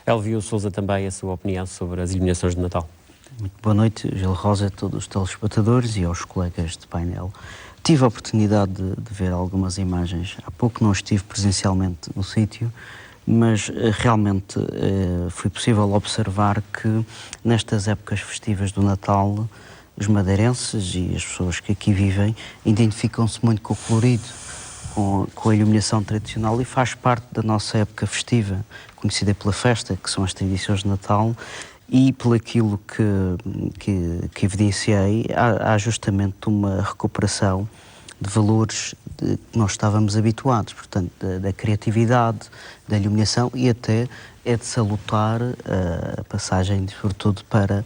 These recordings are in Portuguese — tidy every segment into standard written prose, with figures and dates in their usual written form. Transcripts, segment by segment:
Elvio Sousa, também a sua opinião sobre as iluminações de Natal. Muito boa noite, Gil Rosa, a todos os telespectadores e aos colegas de painel. Tive a oportunidade de ver algumas imagens. Há pouco não estive presencialmente no sítio, mas realmente foi possível observar que nestas épocas festivas do Natal, os madeirenses e as pessoas que aqui vivem identificam-se muito com o colorido, com a iluminação tradicional, e faz parte da nossa época festiva, conhecida pela festa, que são as tradições de Natal, e por aquilo que evidenciei, há justamente uma recuperação de valores que nós estávamos habituados, portanto, da criatividade, da iluminação, e até é de salutar a passagem, sobretudo, para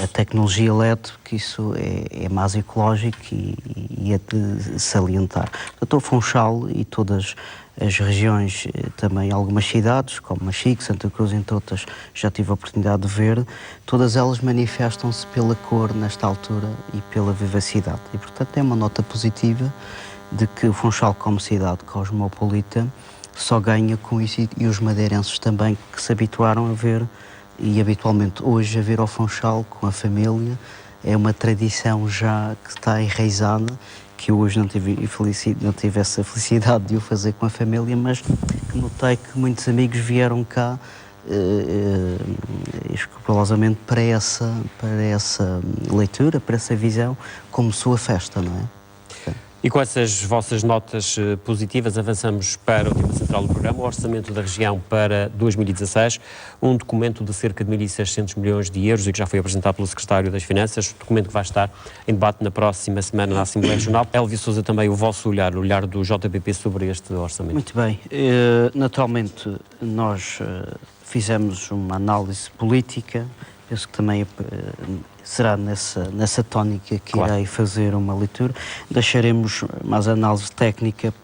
a tecnologia LED, que isso é mais ecológico e é de salientar. Portanto, o Funchal e todas as regiões, também algumas cidades, como Machique, Santa Cruz, entre outras, já tive a oportunidade de ver, todas elas manifestam-se pela cor nesta altura e pela vivacidade. E, portanto, é uma nota positiva de que o Funchal, como cidade cosmopolita, só ganha com isso, e os madeirenses também, que se habituaram a ver, e habitualmente hoje a ver ao Funchal com a família, é uma tradição já que está enraizada, que eu hoje não tive essa felicidade de o fazer com a família, mas que notei que muitos amigos vieram cá escrupulosamente para essa leitura, para essa visão, como sua festa, não é? E com essas vossas notas positivas, avançamos para o tema central do programa, o Orçamento da Região para 2016, um documento de cerca de 1.600 milhões de euros e que já foi apresentado pelo Secretário das Finanças, documento que vai estar em debate na próxima semana na Assembleia Regional. Elvio Sousa, também o vosso olhar, o olhar do JPP sobre este orçamento. Muito bem. Naturalmente, nós fizemos uma análise política, penso que também será nessa tónica que irei fazer uma leitura. Deixaremos mais análise técnica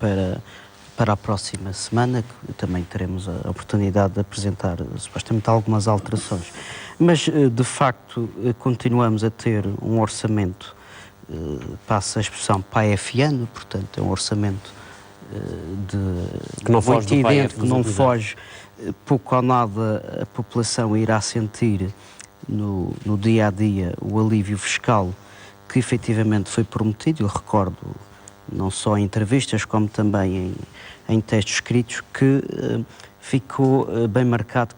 para a próxima semana, que também teremos a oportunidade de apresentar supostamente algumas alterações. Mas, de facto, continuamos a ter um orçamento, passa a expressão PAEFiano, portanto é um orçamento que não foge do PAEF, que não foge, pouco ou nada a população irá sentir no dia-a-dia o alívio fiscal que efetivamente foi prometido. Eu recordo, não só em entrevistas, como também em textos escritos, que ficou bem marcado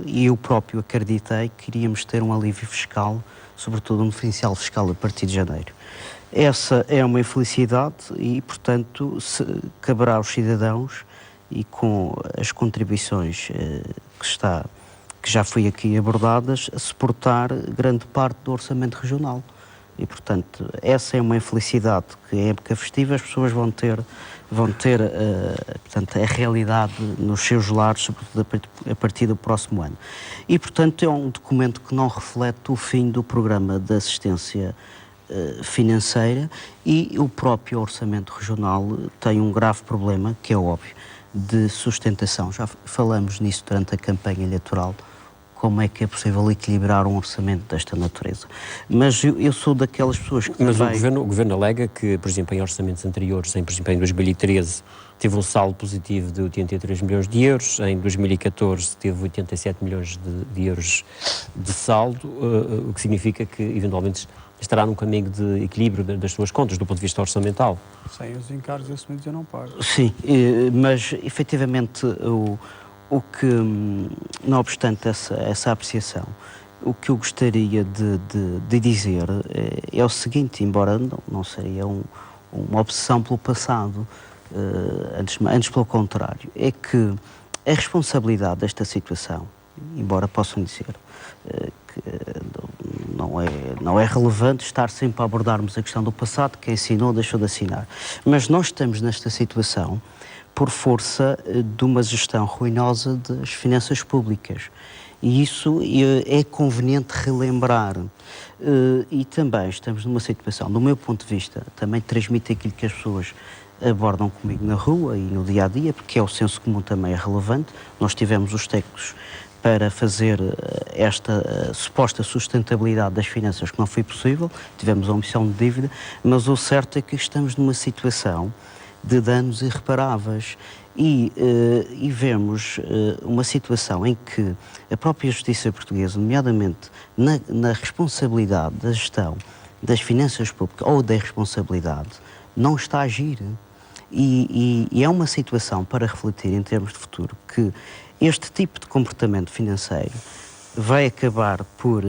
e eu próprio acreditei que iríamos ter um alívio fiscal, sobretudo um diferencial fiscal a partir de janeiro. Essa é uma infelicidade e, portanto, caberá aos cidadãos, e com as contribuições que já foi aqui abordadas, a suportar grande parte do orçamento regional. E, portanto, essa é uma infelicidade que, em época festiva, as pessoas vão ter portanto, a realidade nos seus lares, sobretudo a partir do próximo ano. E, portanto, é um documento que não reflete o fim do programa de assistência financeira, e o próprio orçamento regional tem um grave problema, que é óbvio, de sustentação. Já falamos nisso durante a campanha eleitoral, como é que é possível equilibrar um orçamento desta natureza. Mas eu sou daquelas pessoas que Mas também... o governo alega que, por exemplo, em orçamentos anteriores, por exemplo, em 2013, teve um saldo positivo de 83 milhões de euros, em 2014 teve 87 milhões de euros de saldo, o que significa que, eventualmente, estará num caminho de equilíbrio das suas contas, do ponto de vista orçamental. Sem os encargos assumidos eu não pago. Sim, mas, efetivamente, o que, não obstante essa apreciação, o que eu gostaria de dizer é o seguinte, embora não seria uma obsessão pelo passado, antes pelo contrário, é que a responsabilidade desta situação, embora possam dizer que não é relevante estar sempre a abordarmos a questão do passado, quem assinou deixou de assinar, mas nós estamos nesta situação por força de uma gestão ruinosa das finanças públicas. E isso é conveniente relembrar. E também estamos numa situação, do meu ponto de vista, também transmite aquilo que as pessoas abordam comigo na rua e no dia-a-dia, porque é o senso comum também é relevante. Nós tivemos os técnicos para fazer esta suposta sustentabilidade das finanças, que não foi possível, tivemos a omissão de dívida, mas o certo é que estamos numa situação de danos irreparáveis E vemos uma situação em que a própria justiça portuguesa, nomeadamente na responsabilidade da gestão das finanças públicas ou da responsabilidade, não está a agir. E é uma situação para refletir em termos de futuro que este tipo de comportamento financeiro vai acabar por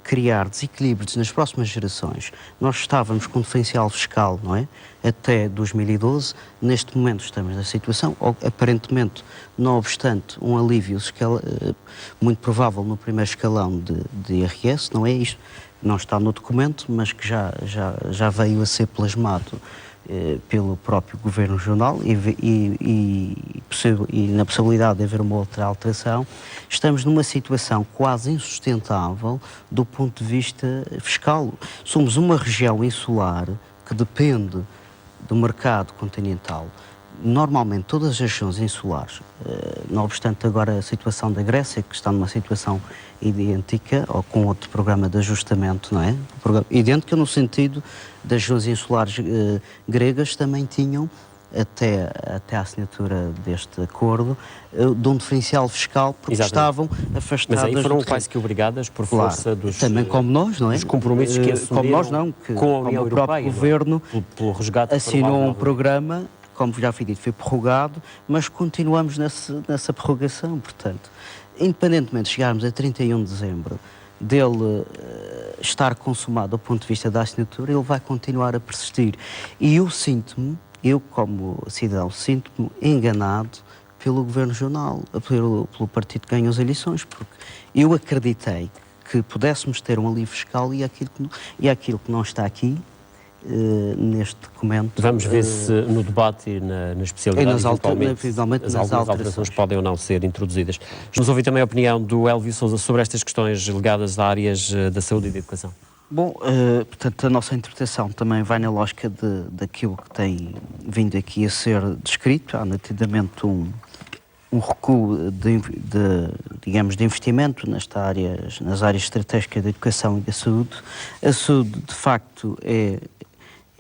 criar desequilíbrios nas próximas gerações. Nós estávamos com um diferencial fiscal, não é? Até 2012. Neste momento estamos na situação, aparentemente, não obstante um alívio muito provável no primeiro escalão de IRS, não é isto? Não está no documento, mas que já veio a ser plasmado pelo próprio Governo Regional e na possibilidade de haver uma outra alteração. Estamos numa situação quase insustentável do ponto de vista fiscal. Somos uma região insular que depende do mercado continental. Normalmente todas as regiões insulares, não obstante agora a situação da Grécia, que está numa situação idêntica, ou com outro programa de ajustamento, não é? Idêntica no sentido das regiões insulares gregas também tinham, até a assinatura deste acordo, de um diferencial fiscal, porque estavam afastadas... Mas aí foram quase que obrigadas, por força dos... Também como nós, não é? Dos compromissos que assumiram como nós não, que com a União o próprio Europeia, Governo pelo resgate assinou um programa, como já foi dito, foi prorrogado, mas continuamos nessa prorrogação, portanto, independentemente de chegarmos a 31 de dezembro, dele estar consumado do ponto de vista da assinatura, ele vai continuar a persistir. E eu como cidadão, sinto-me enganado pelo Governo Regional, pelo partido que ganhou as eleições, porque eu acreditei que pudéssemos ter um alívio fiscal e aquilo que não está aqui, neste documento. Vamos ver se no debate e na especialidade as algumas alterações podem ou não ser introduzidas. Vamos ouvir também a opinião do Elvio Sousa sobre estas questões ligadas a áreas da saúde e da educação. Bom, portanto, a nossa interpretação também vai na lógica daquilo que tem vindo aqui a ser descrito. Há nitidamente um recuo de investimento nas áreas estratégicas da educação e da saúde. A saúde, de facto,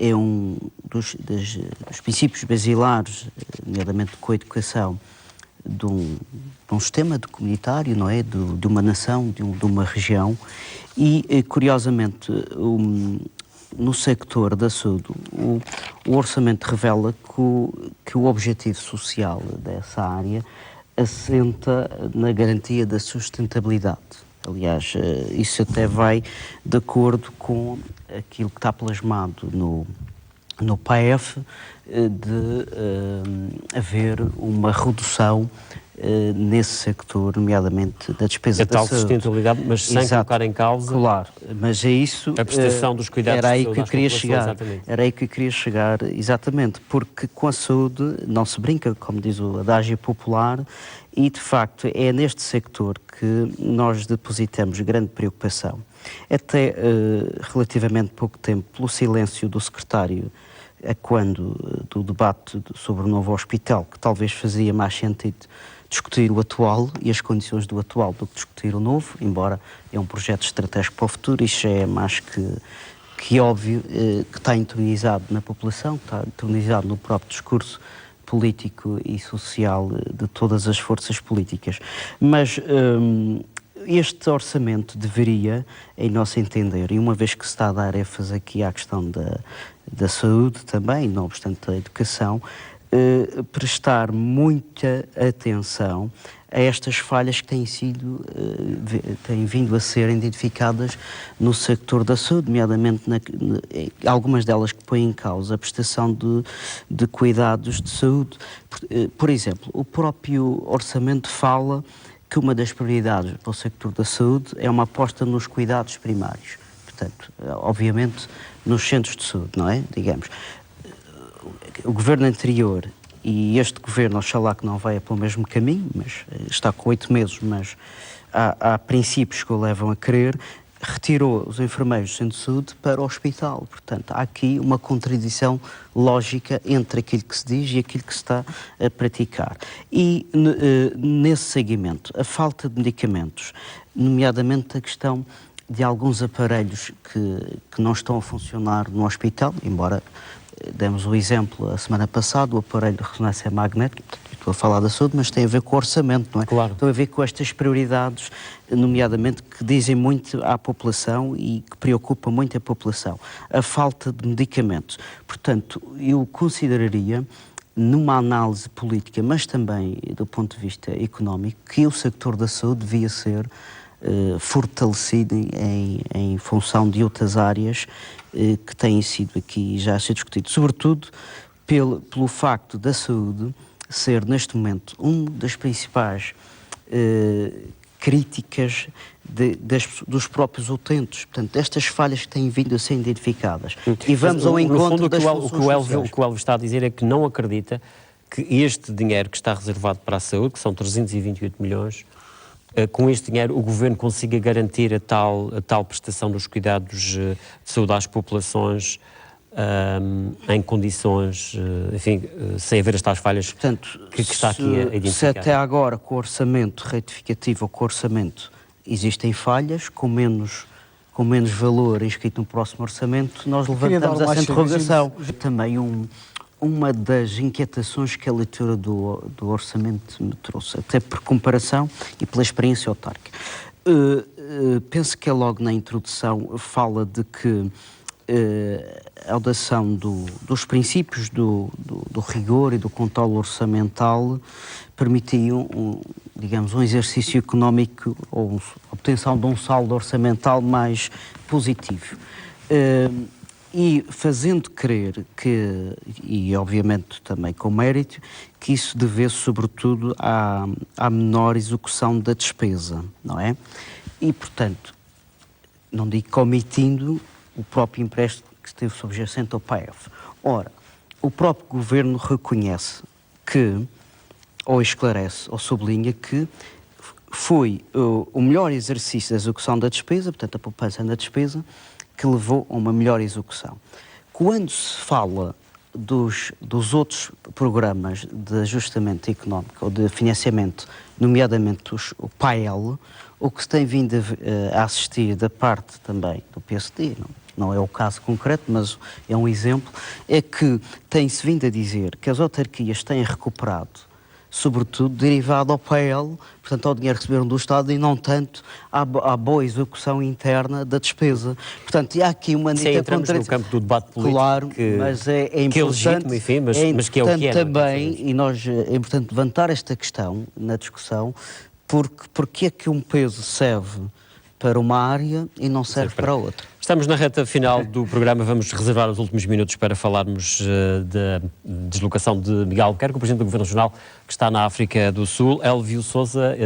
é um dos princípios basilares, nomeadamente com a educação, de um sistema comunitário, não é? De uma nação, de uma região. E, curiosamente, no sector da saúde, o orçamento revela que o objetivo social dessa área assenta na garantia da sustentabilidade. Aliás, isso até vai de acordo com aquilo que está plasmado no PAEF, de haver uma redução nesse sector, nomeadamente da despesa da saúde. A tal sustentabilidade, mas sem colocar em causa... Claro, mas é isso... A prestação dos cuidados era aí de que eu queria chegar. Exatamente. Era aí que eu queria chegar, exatamente, porque com a saúde não se brinca, como diz o adágio popular, e de facto é neste sector que nós depositamos grande preocupação. Até relativamente pouco tempo, pelo silêncio do secretário, do debate sobre o novo hospital, que talvez fazia mais sentido discutir o atual e as condições do atual do que discutir o novo, embora é um projeto estratégico para o futuro. Isso é mais que óbvio, que está internalizado na população, que está internalizado no próprio discurso político e social de todas as forças políticas. Mas este orçamento deveria, em nosso entender, e uma vez que se está a dar ênfase aqui à questão da saúde também, não obstante a educação, prestar muita atenção a estas falhas que têm vindo a ser identificadas no sector da saúde, nomeadamente algumas delas que põem em causa a prestação de cuidados de saúde. Por exemplo, o próprio orçamento fala que uma das prioridades para o sector da saúde é uma aposta nos cuidados primários. Portanto, obviamente, nos centros de saúde, não é? Digamos, o governo anterior e este governo, oxalá que não vai pelo mesmo caminho, mas está com 8 meses, mas há princípios que o levam a querer, retirou os enfermeiros do centro de saúde para o hospital. Portanto, há aqui uma contradição lógica entre aquilo que se diz e aquilo que se está a praticar. E nesse seguimento, a falta de medicamentos, nomeadamente a questão de alguns aparelhos que não estão a funcionar no hospital, embora demos o exemplo a semana passada, o aparelho de ressonância magnética, estou a falar da saúde, mas tem a ver com o orçamento, não é? Claro. Tem a ver com estas prioridades, nomeadamente, que dizem muito à população e que preocupam muito a população. A falta de medicamentos. Portanto, eu consideraria, numa análise política, mas também do ponto de vista económico, que o sector da saúde devia ser fortalecido em função de outras áreas que têm sido aqui já a ser discutido, sobretudo pelo facto da saúde ser, neste momento, uma das principais críticas dos próprios utentes. Portanto, estas falhas que têm vindo a ser identificadas. E vamos ao encontro das soluções sociais. O que o Elvio está a dizer é que não acredita que este dinheiro que está reservado para a saúde, que são 328 milhões, com este dinheiro o Governo consiga garantir a tal prestação dos cuidados de saúde às populações em condições, enfim, sem haver as tais falhas. Portanto, que está aqui a identificar. Se até agora com o orçamento retificativo ou com o orçamento existem falhas, com menos valor inscrito no próximo orçamento, nós levantamos essa interrogação. Também uma das inquietações que a leitura do orçamento me trouxe, até por comparação e pela experiência autárquica. Penso que logo na introdução fala de que a audação dos princípios do rigor e do controle orçamental permitiam, digamos, um exercício económico ou a obtenção de um saldo orçamental mais positivo. E fazendo crer que, e obviamente também com mérito, que isso devesse sobretudo à menor execução da despesa, não é? E, portanto, não digo que omitindo o próprio empréstimo que esteve subjacente ao PAEF. Ora, o próprio Governo reconhece que, ou esclarece, ou sublinha que foi o melhor exercício da execução da despesa, portanto a poupança na despesa, que levou a uma melhor execução. Quando se fala dos outros programas de ajustamento económico ou de financiamento, nomeadamente o PAEL, o que se tem vindo a assistir da parte também do PSD, não é o caso concreto, mas é um exemplo, é que tem-se vindo a dizer que as autarquias têm recuperado, sobretudo derivado ao PAEL, portanto ao dinheiro que receberam do Estado e não tanto à boa execução interna da despesa. Portanto, há aqui uma nítida entramos no campo do debate político. Claro, mas é importante, que é legítimo, enfim, mas que é o que é. Também, e é importante levantar esta questão na discussão, porque é que um peso serve para uma área e não serve para outra. Estamos na reta final do programa, vamos reservar os últimos minutos para falarmos da deslocação de Miguel Albuquerque, o Presidente do Governo Regional, que está na África do Sul. Elvio Sousa,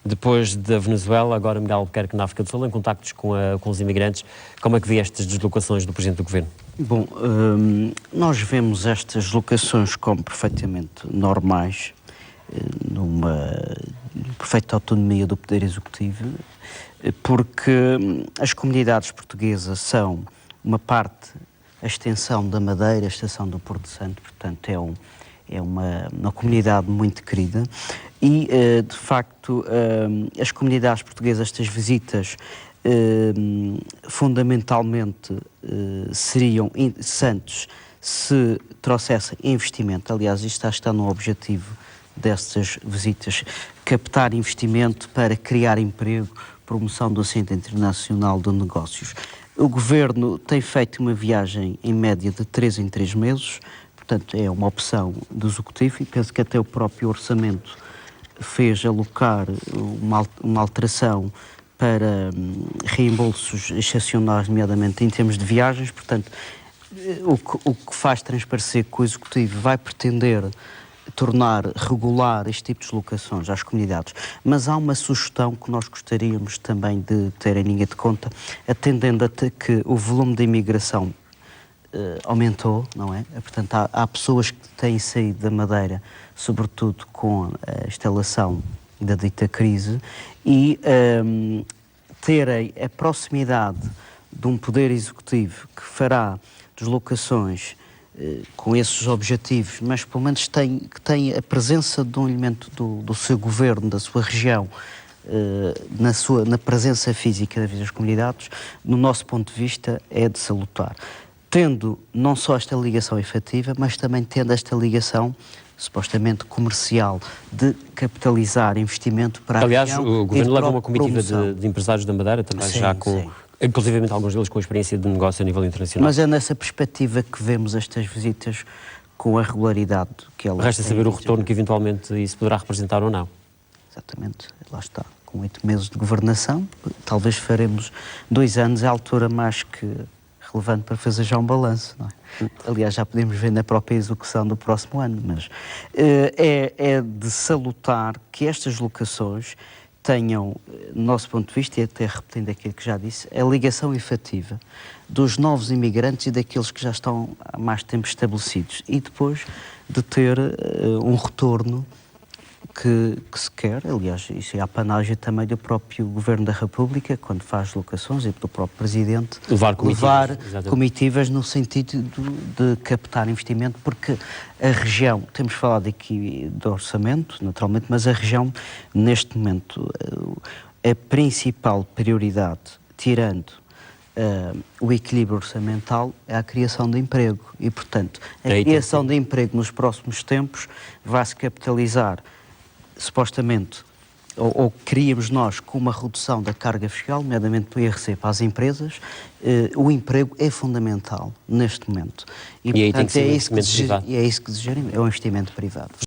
depois da Venezuela, agora Miguel Albuquerque na África do Sul, em contactos com os imigrantes. Como é que vê estas deslocações do Presidente do Governo? Bom, nós vemos estas deslocações como perfeitamente normais, numa perfeita autonomia do Poder Executivo, porque as comunidades portuguesas são uma parte, a extensão da Madeira, a extensão do Porto Santo, portanto é uma comunidade muito querida e, de facto, as comunidades portuguesas, estas visitas, fundamentalmente seriam interessantes se trouxessem investimento. Aliás, isto está no objetivo destas visitas, captar investimento para criar emprego, promoção do Centro Internacional de Negócios. O Governo tem feito uma viagem em média de 3 em 3 meses, portanto é uma opção do Executivo e penso que até o próprio orçamento fez alocar uma alteração para reembolsos excepcionais, nomeadamente em termos de viagens, portanto o que faz transparecer que o Executivo vai pretender tornar regular este tipo de deslocações às comunidades. Mas há uma sugestão que nós gostaríamos também de ter em linha de conta, atendendo até que o volume de imigração aumentou, não é? Portanto, há pessoas que têm saído da Madeira, sobretudo com a instalação da dita crise, e terem a proximidade de um poder executivo que fará deslocações com esses objetivos, mas pelo menos que tem a presença de um elemento do seu governo, da sua região, na presença física das comunidades, no nosso ponto de vista, é de salutar. Tendo não só esta ligação efetiva, mas também tendo esta ligação supostamente comercial, de capitalizar investimento para a Aliás, região o e Governo de leva uma comitiva promoção. de empresários da Madeira, também Sim, já com, sim. inclusivamente alguns deles com experiência de negócio a nível internacional. Mas é nessa perspectiva que vemos estas visitas com a regularidade que elas Resta têm. saber o retorno que eventualmente isso poderá representar ou não. Exatamente, lá está. Com 8 meses de governação, talvez faremos 2 anos, é a altura mais que relevante para fazer já um balanço, não é? Aliás, já podemos ver na própria execução do próximo ano, mas é de salutar que estas locações tenham, do nosso ponto de vista, e até repetindo aquilo que já disse, a ligação efetiva dos novos imigrantes e daqueles que já estão há mais tempo estabelecidos, e depois de ter um retorno que se quer. Aliás, isso é a apanagem também do próprio Governo da República, quando faz locações, e do próprio Presidente, Levar comitivas, no sentido de captar investimento, porque a região, temos falado aqui do orçamento, naturalmente, mas a região, neste momento, a principal prioridade, tirando o equilíbrio orçamental, é a criação de emprego. E, portanto, a criação de emprego nos próximos tempos vai-se capitalizar supostamente, ou queríamos nós, com uma redução da carga fiscal, nomeadamente do IRC para as empresas, o emprego é fundamental neste momento. E aí portanto, tem que ser um investimento privado. é isso que desejamos, é um investimento privado.